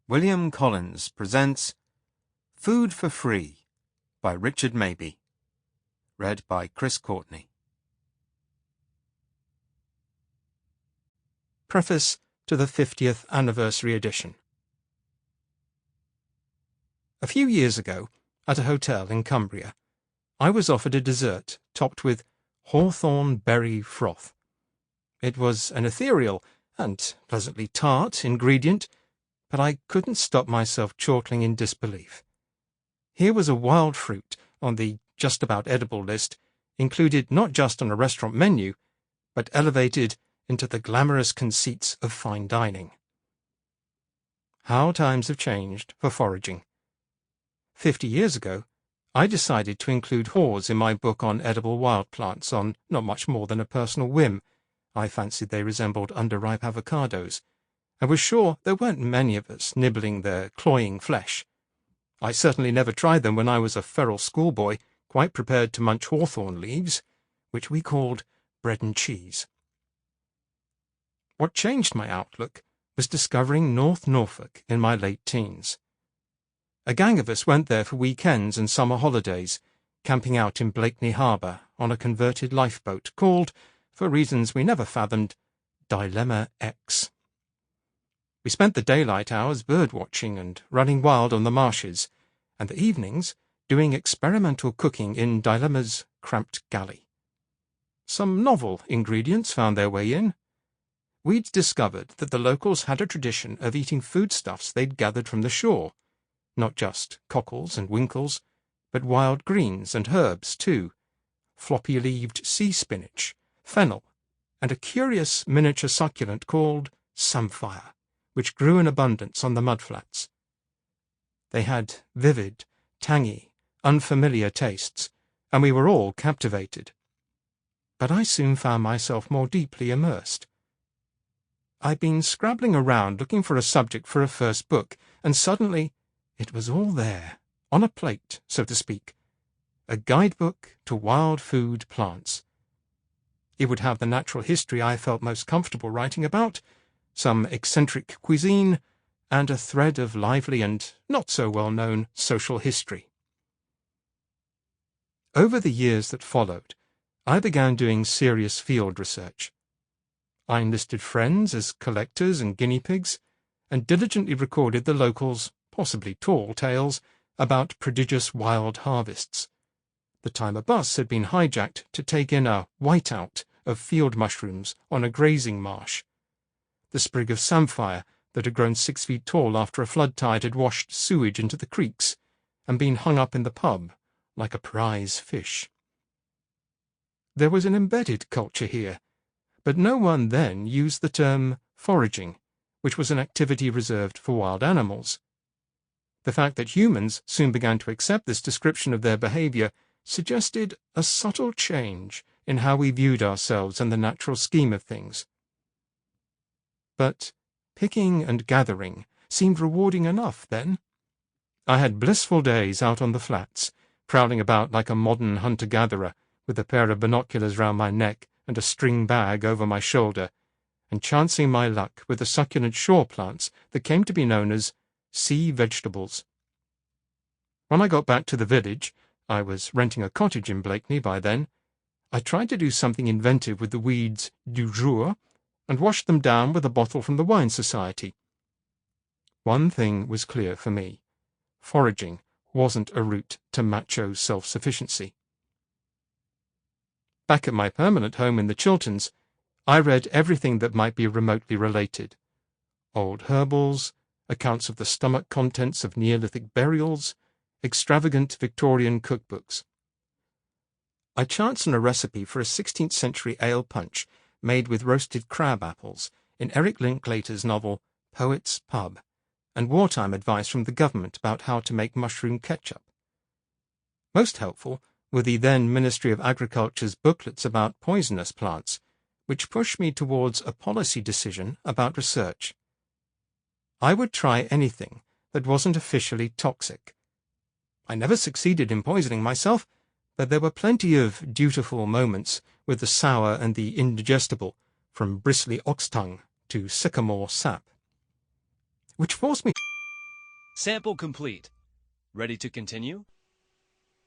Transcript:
William Collins presents Food for Free by Richard Mabey. Read by Courtney. Preface to the 50th Anniversary Edition. A few years ago, at a hotel in Cumbria, I was offered a dessert topped with hawthorn berry froth. It was an ethereal and pleasantly tart ingredient, but I couldn't stop myself chortling in disbelief. Here was a wild fruit on the just about edible list, included not just on a restaurant menu, but elevated into the glamorous conceits of fine dining. How times have changed for foraging. 50 years ago, I decided to include haws in my book on edible wild plants on not much more than a personal whim. I fancied they resembled underripe avocados. I was sure there weren't many of us nibbling their cloying flesh. I certainly never tried them when I was a feral schoolboy, quite prepared to munch hawthorn leaves, which we called bread and cheese. What changed my outlook was discovering North Norfolk in my late teens. A gang of us went there for weekends and summer holidays, camping out in Blakeney Harbour on a converted lifeboat called, for reasons we never fathomed, Dilemma X. We spent the daylight hours bird-watching and running wild on the marshes, and the evenings doing experimental cooking in Dilemma's cramped galley. Some novel ingredients found their way in. We'd discovered that the locals had a tradition of eating foodstuffs they'd gathered from the shore, not just cockles and winkles, but wild greens and herbs too, floppy-leaved sea spinach, fennel, and a curious miniature succulent called samphire, which grew in abundance on the mudflats. They had vivid, tangy, unfamiliar tastes, and we were all captivated. But I soon found myself more deeply immersed. I'd been scrabbling around looking for a subject for a first book, and suddenly it was all there, on a plate, so to speak, a guidebook to wild food plants. It would have the natural history I felt most comfortable writing about, some eccentric cuisine, and a thread of lively and not-so-well-known social history. Over the years that followed, I began doing serious field research. I enlisted friends as collectors and guinea pigs, and diligently recorded the locals' possibly tall tales about prodigious wild harvests. The time a bus had been hijacked to take in a whiteout of field mushrooms on a grazing marsh, the sprig of samphire that had grown 6 feet tall after a flood tide had washed sewage into the creeks and been hung up in the pub like a prize fish. There was an embedded culture here, but no one then used the term foraging, which was an activity reserved for wild animals. The fact that humans soon began to accept this description of their behaviour suggested a subtle change in how we viewed ourselves and the natural scheme of things. But picking and gathering seemed rewarding enough then. I had blissful days out on the flats, prowling about like a modern hunter-gatherer, with a pair of binoculars round my neck and a string bag over my shoulder, and chancing my luck with the succulent shore plants that came to be known as sea vegetables. When I got back to the village, I was renting a cottage in Blakeney by then, I tried to do something inventive with the weeds du jour, and washed them down with a bottle from the Wine Society. One thing was clear for me. Foraging wasn't a route to macho self-sufficiency. Back at my permanent home in the Chilterns, I read everything that might be remotely related. Old herbals, accounts of the stomach contents of Neolithic burials, extravagant Victorian cookbooks. I chanced on a recipe for a 16th-century ale punch made with roasted crab apples in Eric Linklater's novel Poet's Pub, and wartime advice from the government about how to make mushroom ketchup. Most helpful were the then Ministry of Agriculture's booklets about poisonous plants, which pushed me towards a policy decision about research. I would try anything that wasn't officially toxic. I never succeeded in poisoning myself, but there were plenty of dutiful moments with the sour and the indigestible, from bristly ox-tongue to sycamore sap. Which forced me Sample complete. Ready to continue?